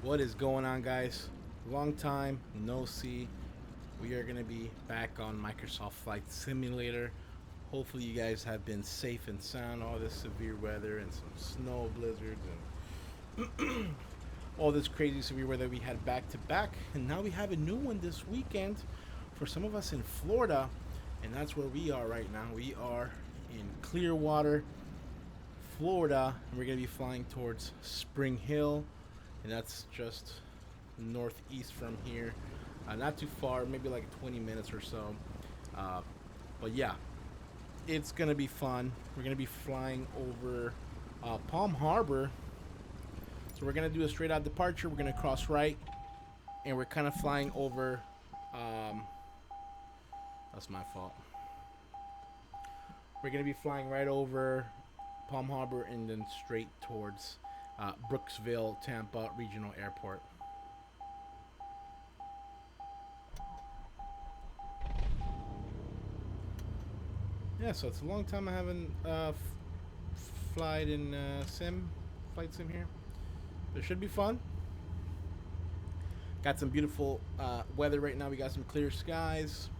What is going on, guys? Long time no see. We are going to be back on Microsoft Flight Simulator. Hopefully you guys have been safe and sound. All this severe weather and some snow blizzards and all this crazy severe weather we had back to back. And now we have a new one this weekend for some of us in Florida. And that's where we are right now. We are in Clearwater, Florida. And we're going to be flying towards Spring Hill. And that's just northeast from here, not too far, maybe like 20 minutes or so. But yeah, it's gonna be fun. We're gonna be flying over Palm Harbor, so we're gonna do a straight out departure. We're gonna cross right, and we're kind of flying over. That's my fault. We're gonna be flying right over Palm Harbor and then straight towards Brooksville, Tampa Regional Airport. Yeah, so it's a long time I haven't flight in flight sim here. But it should be fun. Got some beautiful weather right now. We got some clear skies.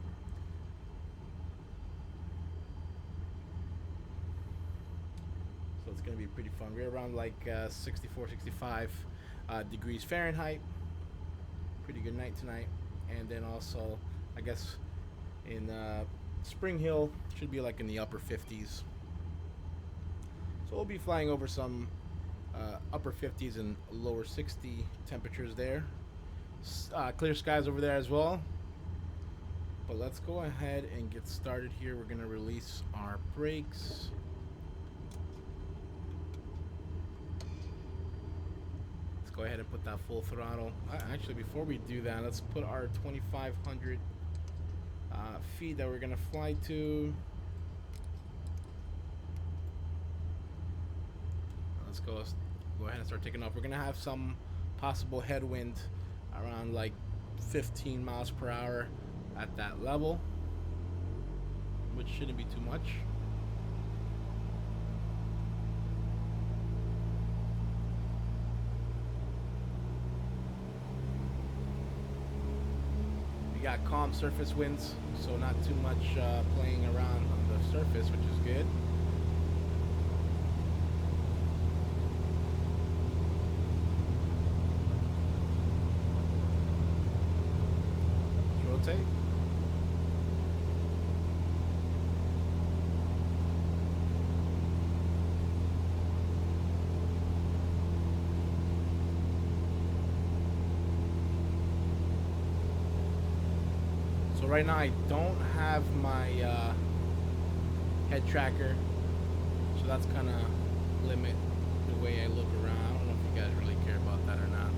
So it's going to be pretty fun. We're around like 64, 65 degrees Fahrenheit. Pretty good night tonight. And then also, I guess in Spring Hill should be like in the upper 50s. So we'll be flying over some upper 50s and lower 60 temperatures there. Clear skies over there as well. But let's go ahead and get started here. We're going to release our brakes. Go ahead and put that full throttle. Actually, before we do that, let's put our 2,500 feet that we're gonna fly to. Let's go ahead and start taking off. We're gonna have some possible headwind around like 15 miles per hour at that level, which shouldn't be too much. We got calm surface winds, so not too much playing around on the surface, which is good. Rotate. Right now I don't have my head tracker, so that's kind of limit the way I look around. I don't know if you guys really care about that or not.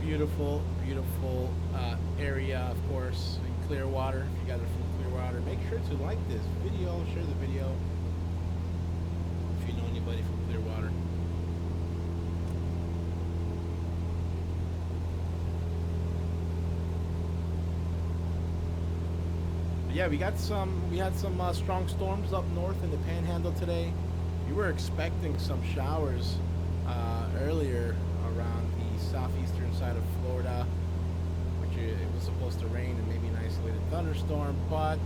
Beautiful, beautiful area, of course, in Clearwater. If you guys are from Clearwater, make sure to like this video, share the video if you know anybody from Clearwater. Yeah, we had some strong storms up north in the Panhandle today. We were expecting some showers earlier around the southeastern side of Florida, which it was supposed to rain and maybe an isolated thunderstorm, but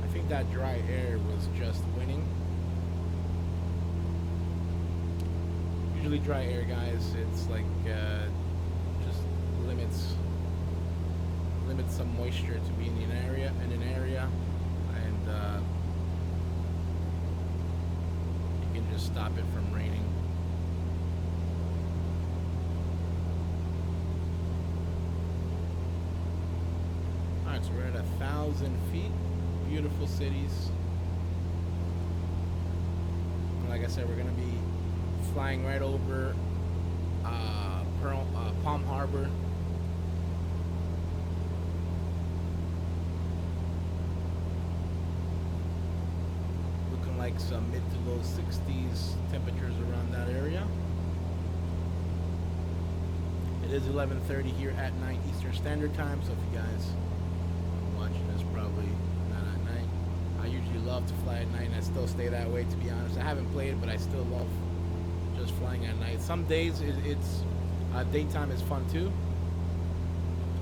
I think that dry air was just winning. Usually dry air, guys, it's like just limits some moisture to be in an area, and you can just stop it from raining. Alright, so we're at 1,000 feet. Beautiful cities. And like I said, we're going to be flying right over Palm Harbor. Like some mid to low 60s temperatures around that area. It is 11:30 here at night Eastern Standard Time, so if you guys are watching this probably not at night. I usually love to fly at night, and I still stay that way, to be honest. I haven't played, but I still love just flying at night. Some days it's Daytime is fun too.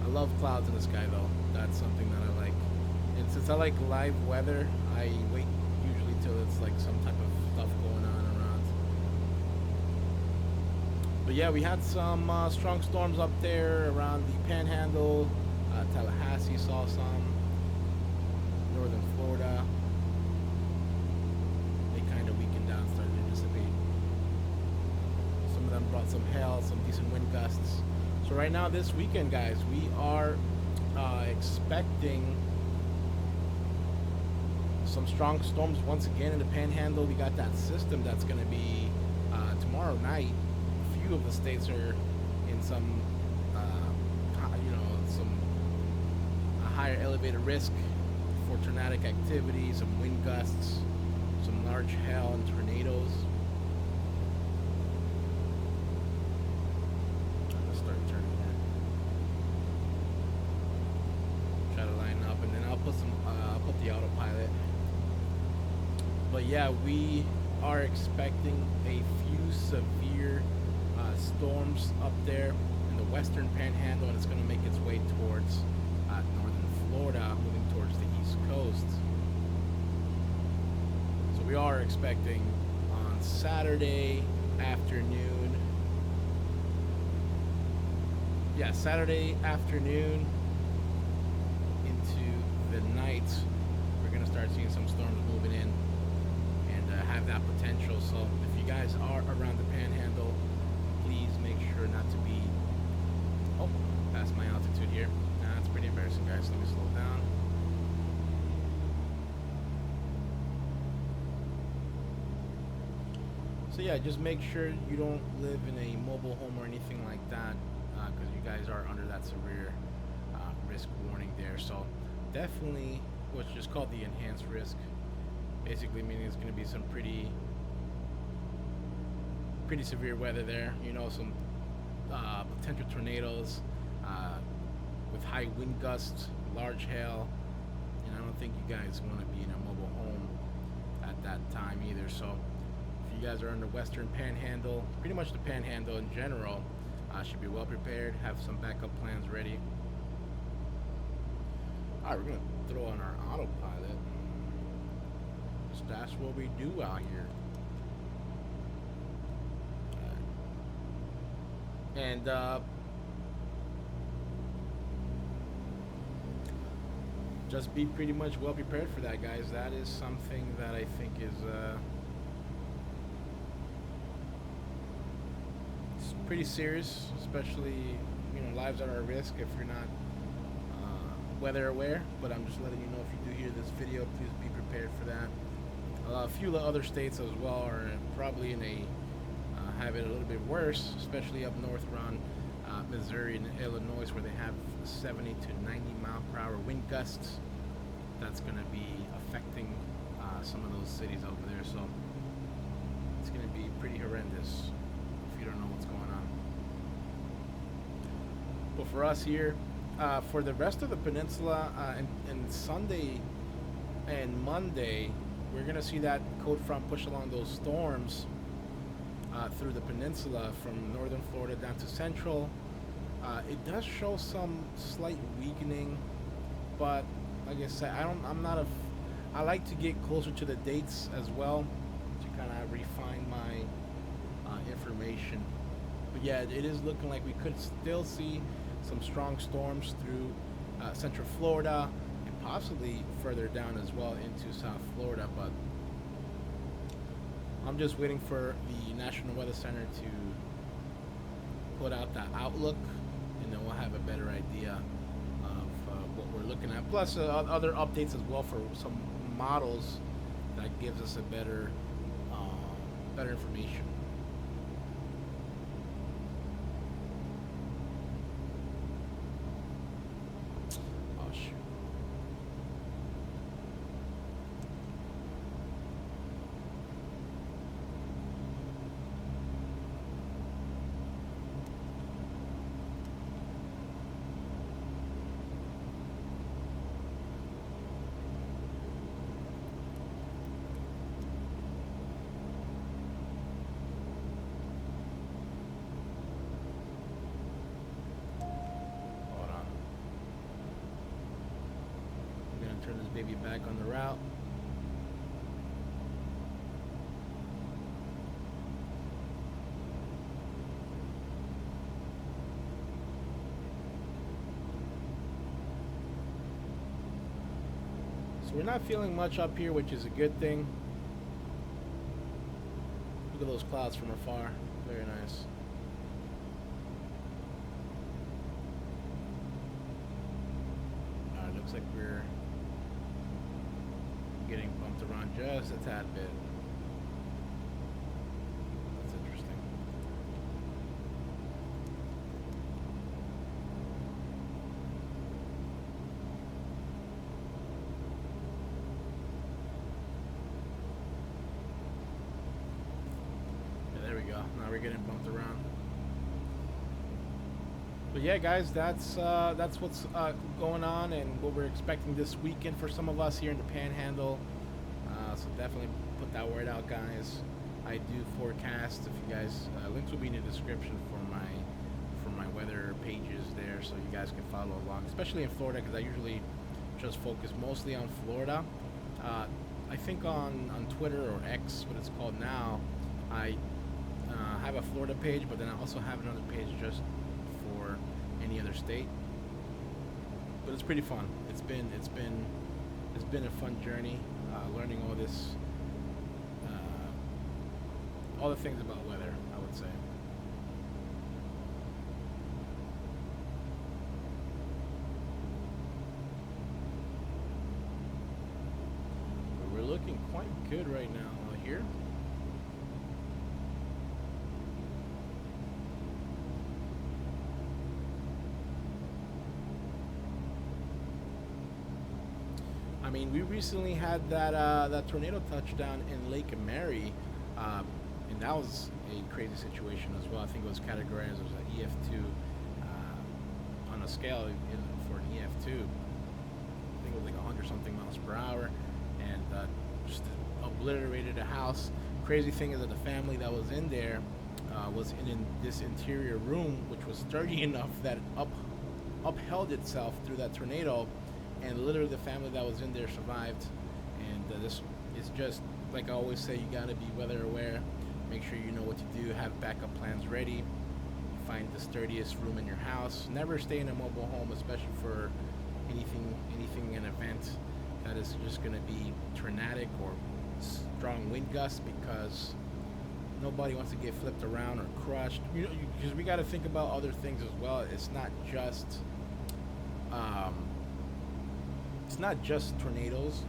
I love clouds in the sky though. That's something that I like. And since I like live weather, I wait usually till it's like some type of stuff going on around. But yeah, we had some strong storms up there around the Panhandle. Tallahassee saw some. Northern Florida. They kind of weakened down, started to dissipate. Some of them brought some hail, some decent wind gusts. So right now, this weekend, guys, we are expecting some strong storms once again in the Panhandle. We got that system that's going to be tomorrow night. A few of the states are in some, some higher elevated risk for tornadic activity, some wind gusts, some large hail and tornadoes. I'm gonna start turning here. Try to line up, and then I'll put the autopilot. But yeah, we are expecting a few severe storms up there in the western Panhandle, and it's going to make its way towards northern Florida, moving towards the east coast. So we are expecting on Saturday afternoon. Yeah, Saturday afternoon into the night, we're going to start seeing some storms moving in and have that potential. So if you guys are around the Panhandle, please make sure not to be past my altitude here. That's pretty embarrassing, guys. Let me slow down. So yeah, just make sure you don't live in a mobile home or anything like that, because you guys are under that severe risk warning there. So definitely what's just called the enhanced risk, basically meaning it's going to be some pretty severe weather there. Some potential tornadoes with high wind gusts, large hail, and I don't think you guys want to be in a mobile home at that time either. So if you guys are in the western Panhandle, pretty much the Panhandle in general, should be well prepared, have some backup plans ready. Alright, we're going to throw on our autopilot. That's what we do out here. And just be pretty much well prepared for that, guys. That is something that I think is it's pretty serious, especially lives are at risk if you're not weather aware. But I'm just letting you know, if you do hear this video, please be prepared for that. A few other states as well are probably in a have it a little bit worse, especially up north around Missouri and Illinois, where they have 70 to 90 mile per hour wind gusts. That's going to be affecting some of those cities over there. So it's going to be pretty horrendous if you don't know what's going on. But for us here, for the rest of the peninsula, and Sunday and Monday, we're going to see that cold front push along those storms through the peninsula from northern Florida down to central. It does show some slight weakening, but like I said, I like to get closer to the dates as well to kind of refine my information. But yeah, it is looking like we could still see some strong storms through central Florida and possibly further down as well into South Florida. But I'm just waiting for the National Weather Center to put out that outlook, and then we'll have a better idea of what we're looking at. Plus other updates as well for some models that gives us a better information. Oh shoot. Turn this baby back on the route. So we're not feeling much up here, which is a good thing. Look at those clouds from afar. Very nice. Looks like we're getting bumped around just a tad bit. That's interesting. Yeah, there we go. Now we're getting bumped around. But yeah, guys, that's what's going on and what we're expecting this weekend for some of us here in the Panhandle. So definitely put that word out, guys. I do forecast. If you guys, links will be in the description for my weather pages there, so you guys can follow along. Especially in Florida, because I usually just focus mostly on Florida. I think on Twitter or X, what it's called now, I have a Florida page, but then I also have another page just for any other state. But it's pretty fun. It's been a fun journey, learning all this, all the things about weather, I would say. But we're looking quite good right now here. I mean, we recently had that tornado touchdown in Lake Emery, and that was a crazy situation as well. I think it was categorized as an EF2 on a scale for an EF2. I think it was like 100 something miles per hour, and just obliterated a house. Crazy thing is that the family that was in there was in this interior room, which was sturdy enough that it upheld itself through that tornado. And literally the family that was in there survived. And this is just, like I always say, you gotta be weather aware. Make sure you know what to do, have backup plans ready. Find the sturdiest room in your house. Never stay in a mobile home, especially for anything, an event that is just gonna be tornadic or strong wind gusts, because nobody wants to get flipped around or crushed. You know, because we gotta think about other things as well. It's not just tornadoes.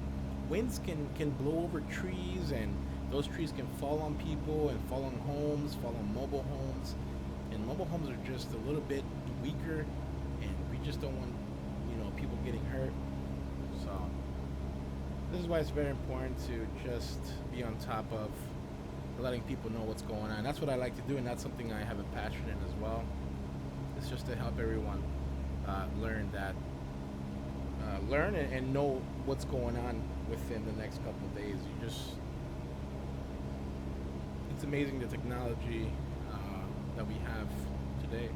Winds can blow over trees, and those trees can fall on people and fall on homes, fall on mobile homes. And mobile homes are just a little bit weaker, and we just don't want, people getting hurt. So this is why it's very important to just be on top of letting people know what's going on. That's what I like to do, and that's something I have a passion in as well. It's just to help everyone learn and know what's going on within the next couple of days. It's amazing the technology that we have today.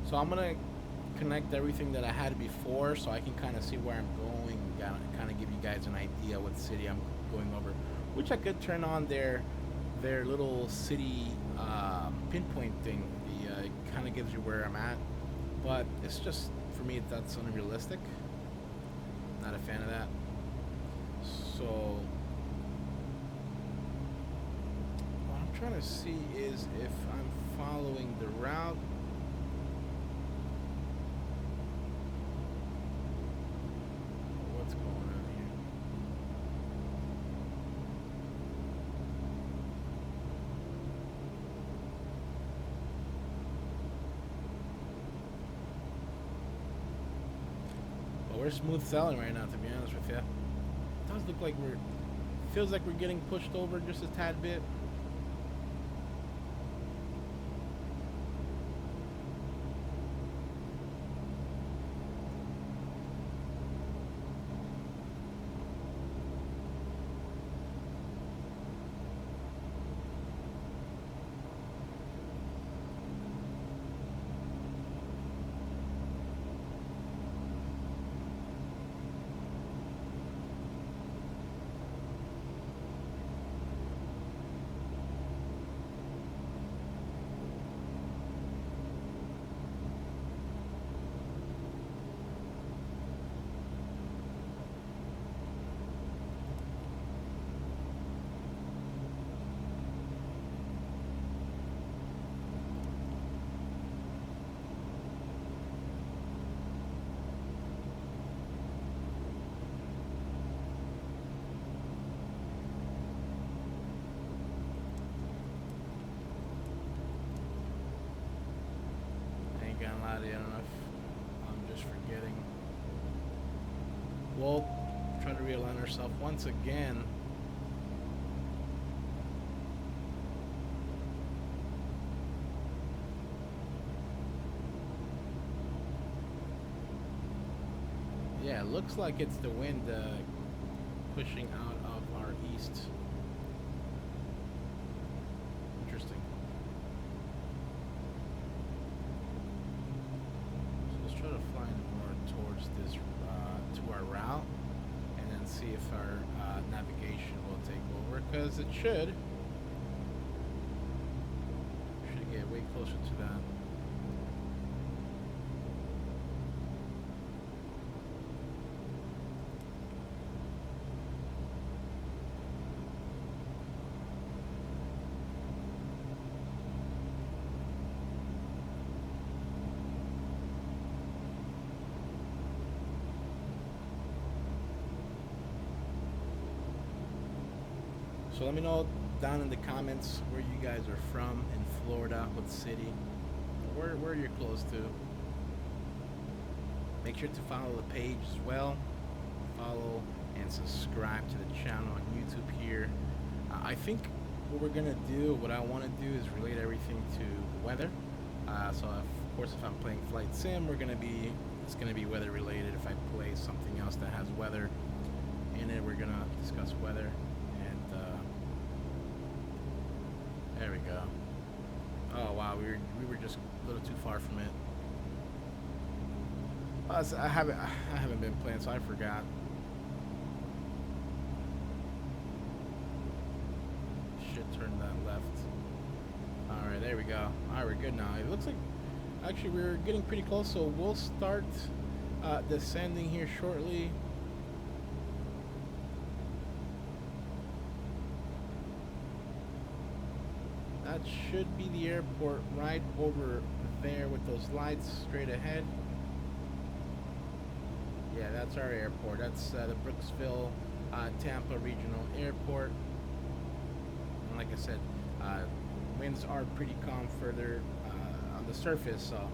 So I'm gonna connect everything that I had before, so I can kind of see where I'm going, kind of give you guys an idea what city I'm going over, which I could turn on their little city pinpoint thing. It kind of gives you where I'm at, but it's just, for me, that's unrealistic. Not a fan of that. So what I'm trying to see is if I'm following the route. What's going on here? Well, we're smooth sailing right now, to be honest with you. It does look like feels like we're getting pushed over just a tad bit. already. I don't know if I'm just forgetting. We'll try to realign ourselves once again. Yeah, it looks like it's the wind pushing out of our east. Interesting. So let's try to fly more towards this, to our route, and then see if our navigation will take over, because it should get way closer to that. So let me know down in the comments where you guys are from in Florida, what city, where you're close to. Make sure to follow the page as well. Follow and subscribe to the channel on YouTube here. I think what we're gonna do, what I want to do, is relate everything to weather. So of course, if I'm playing Flight Sim, it's gonna be weather related. If I play something else that has weather in it, we're gonna discuss weather. There we go. Oh wow, we were just a little too far from it. I haven't been playing, so I forgot. Should turn that left. All right, there we go. All right, we're good now. It looks like actually we're getting pretty close, so we'll start descending here shortly. That should be the airport right over there with those lights straight ahead. Yeah, that's our airport. That's the Brooksville, Tampa Regional Airport. And like I said, winds are pretty calm further on the surface, so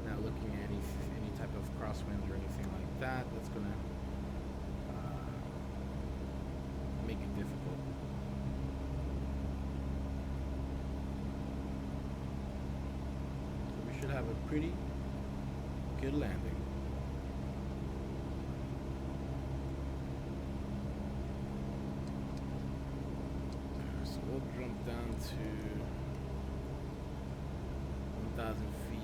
not looking at any type of crosswinds or anything like that. That's gonna make it difficult. Should have a pretty good landing. So we'll jump down to 1,000 feet.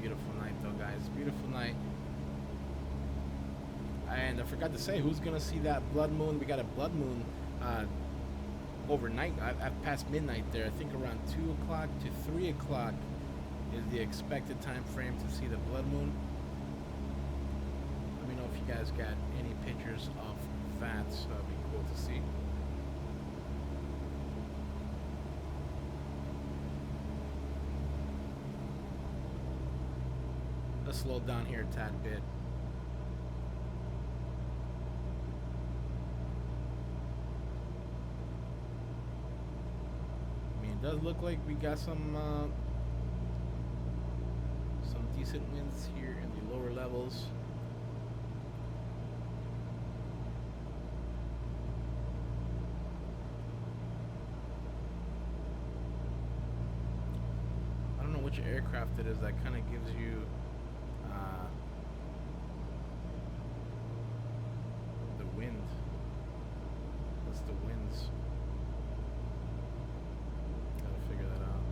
Beautiful night though, guys. Beautiful night. And I forgot to say, who's gonna see that blood moon? We got a blood moon overnight at past midnight there. I think around 2 o'clock to 3 o'clock is the expected time frame to see the blood moon. Let me know if you guys got any pictures of that, so that'd be cool to see. Let's slow down here a tad bit. I mean, it does look like we got some decent winds here in the lower levels. I don't know which aircraft it is that kind of gives you the wind. What's the winds? Gotta figure that out.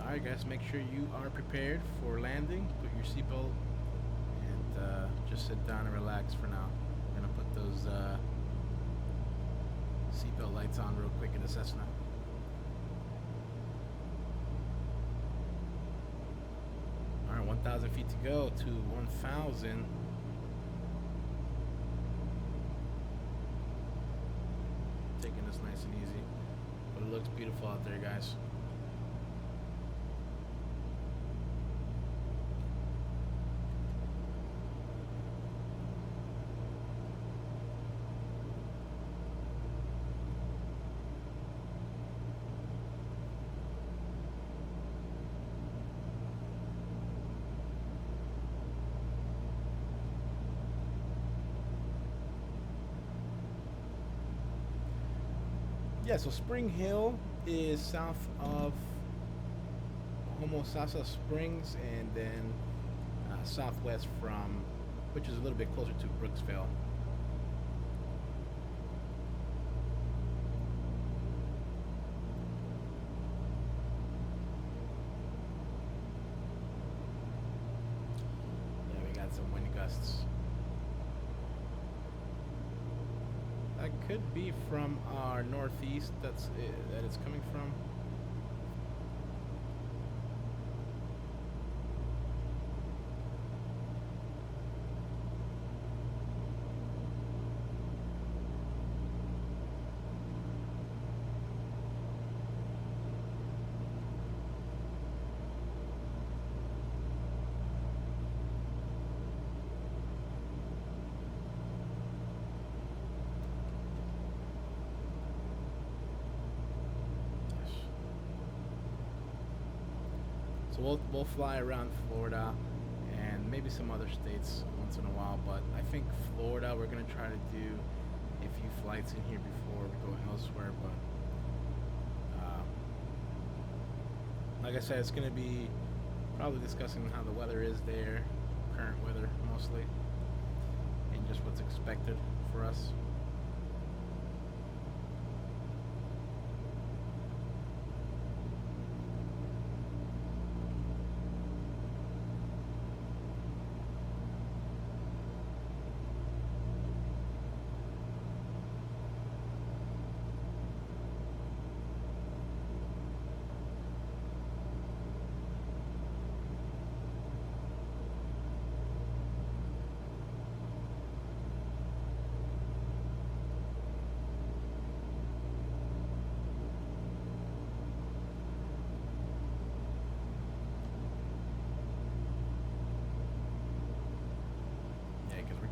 Alright guys, make sure you are prepared for landing. Put your seatbelt and just sit down and relax for now. I'm gonna put those seatbelt lights on real quick in the Cessna. Alright, 1,000 feet to go to 1,000. Taking this nice and looks beautiful out there, guys. Yeah, so Spring Hill is south of Homosassa Springs, and then southwest from, which is a little bit closer to Brooksville. Yeah, we got some wind gusts. That could be from our northeast. That it's coming from. So we'll fly around Florida and maybe some other states once in a while, but I think Florida we're gonna try to do a few flights in here before we go elsewhere. But like I said, it's gonna be probably discussing how the weather is there, current weather mostly, and just what's expected for us.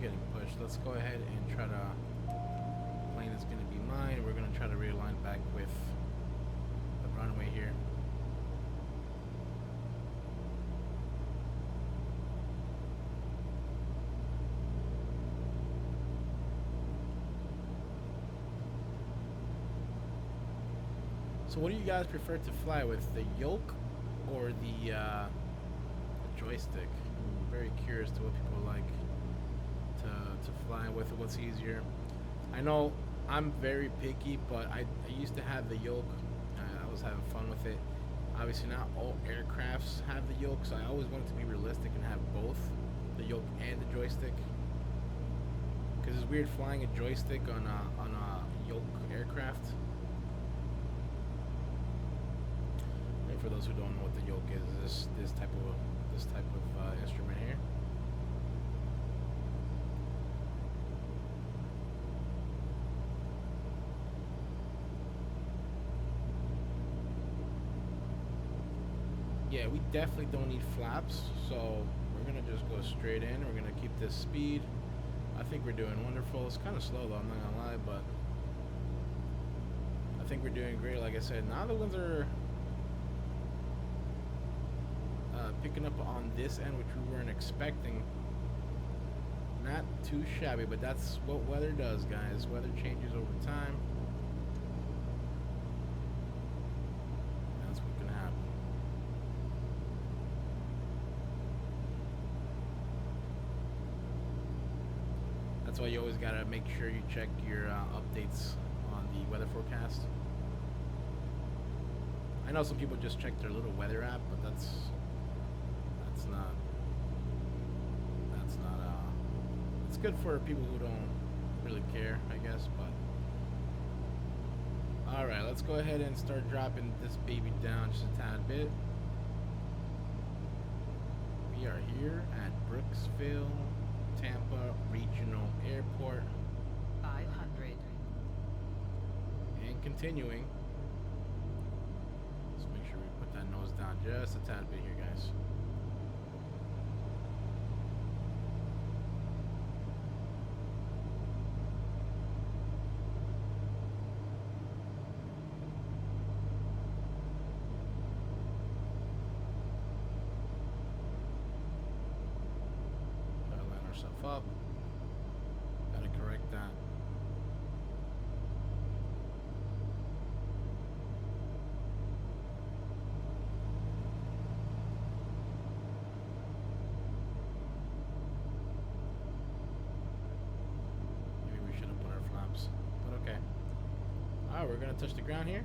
Getting pushed. Let's go ahead and try to. Plane is going to be mine. We're going to try to realign back with the runway here. So, what do you guys prefer to fly with, the yoke or the joystick? I'm very curious to what people like to fly with. What's easier? I know I'm very picky, but I used to have the yoke. I was having fun with it. Obviously, not all aircrafts have the yoke, so I always wanted to be realistic and have both the yoke and the joystick. Because it's weird flying a joystick on a yoke aircraft. And for those who don't know what the yoke is, this type of instrument here. Yeah, we definitely don't need flaps, so we're gonna just go straight in. We're gonna keep this speed. I think we're doing wonderful. It's kind of slow though, I'm not gonna lie, but I think we're doing great. Like I said, now the winds are picking up on this end, which we weren't expecting. Not too shabby, but that's what weather does, guys. Weather changes over time. That's what can happen. That's why you always gotta make sure you check your updates on the weather forecast. I know some people just check their little weather app, but that's not it's good for people who don't really care, I guess. But all right, let's go ahead and start dropping this baby down just a tad bit. We are here at Brooksville Tampa Regional Airport. 500. And continuing. nose down just a tad bit here, guys. Gotta line ourselves up. Gotta correct that. But okay. Alright, we're gonna touch the ground here.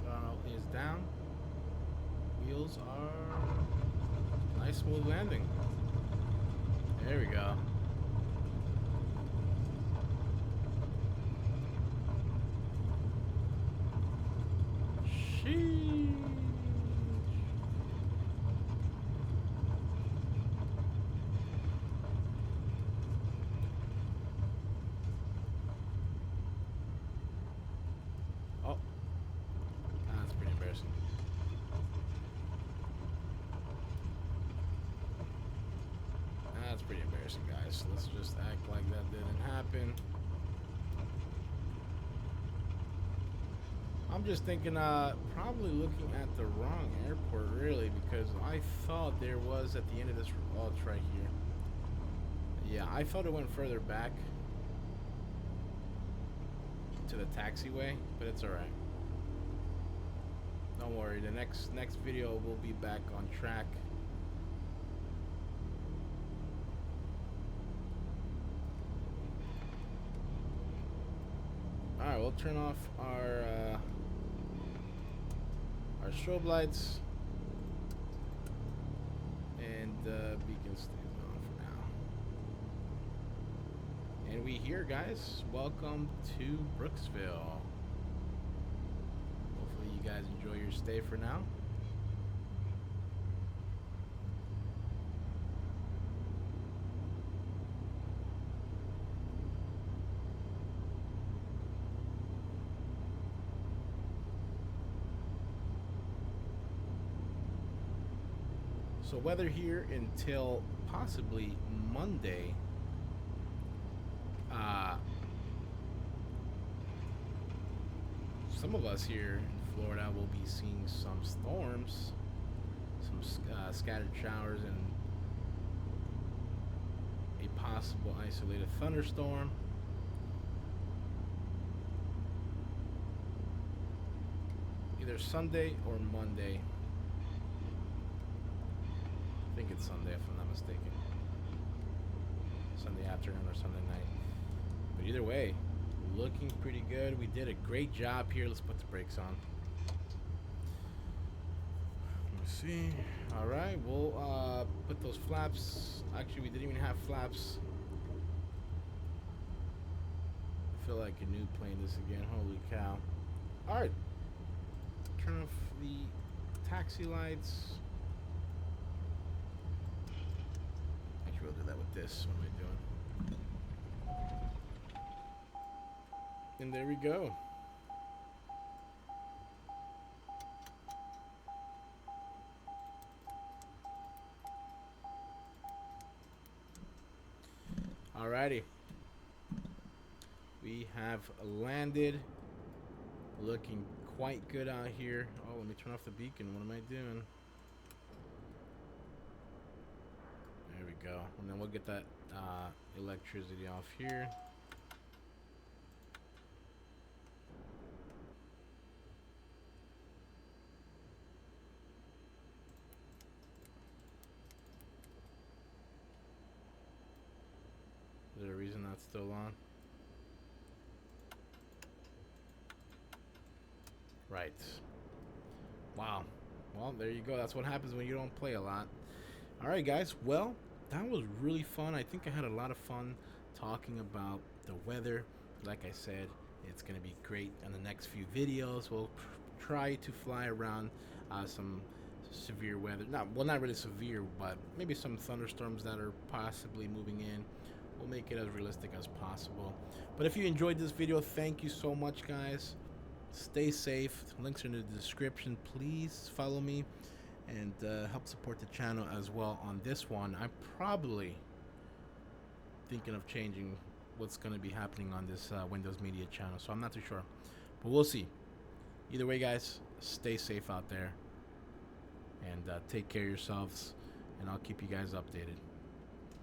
Throttle is down. Wheels are nice, smooth landing. There we go. Sheesh. Oh, that's pretty embarrassing. That's pretty embarrassing, guys. Let's just act like that didn't happen. I'm just thinking, probably looking at the wrong airport, really, because I thought there was at the end of this. Oh, it's right here. Yeah, I thought it went further back to the taxiway, but it's all right. Don't worry. The next video will be back on track. All right, we'll turn off our strobe lights, and beacon stays on for now. And we here, guys. Welcome to Brooksville. Hopefully you guys enjoy your stay for now. So weather here until possibly Monday. Some of us here in Florida will be seeing some storms, some scattered showers, and a possible isolated thunderstorm. Either Sunday or Monday. I think it's Sunday if I'm not mistaken. Sunday afternoon or Sunday night. But either way, looking pretty good. We did a great job here. Let's put the brakes on. Let me see. All right, we'll put those flaps. Actually, we didn't even have flaps. I feel like a new plane this again. Holy cow. All right. Turn off the taxi lights. We'll do that with this. What am I doing? And there we go. Alrighty. We have landed. Looking quite good out here. Oh, let me turn off the beacon. What am I doing? There we go. And then we'll get that electricity off here. Is there a reason that's still on? Right. Wow. Well, there you go. That's what happens when you don't play a lot. Alright, guys. Well, that was really fun. I think I had a lot of fun talking about the weather. Like I said, it's going to be great in the next few videos. We'll try to fly around some severe weather. Not really severe, but maybe some thunderstorms that are possibly moving in. We'll make it as realistic as possible. But if you enjoyed this video, thank you so much, guys. Stay safe. Links are in the description. Please follow me and help support the channel as well on this one. I'm probably thinking of changing what's going to be happening on this Windows Media channel, so I'm not too sure, but we'll see. Either way, guys, stay safe out there and take care of yourselves, and I'll keep you guys updated.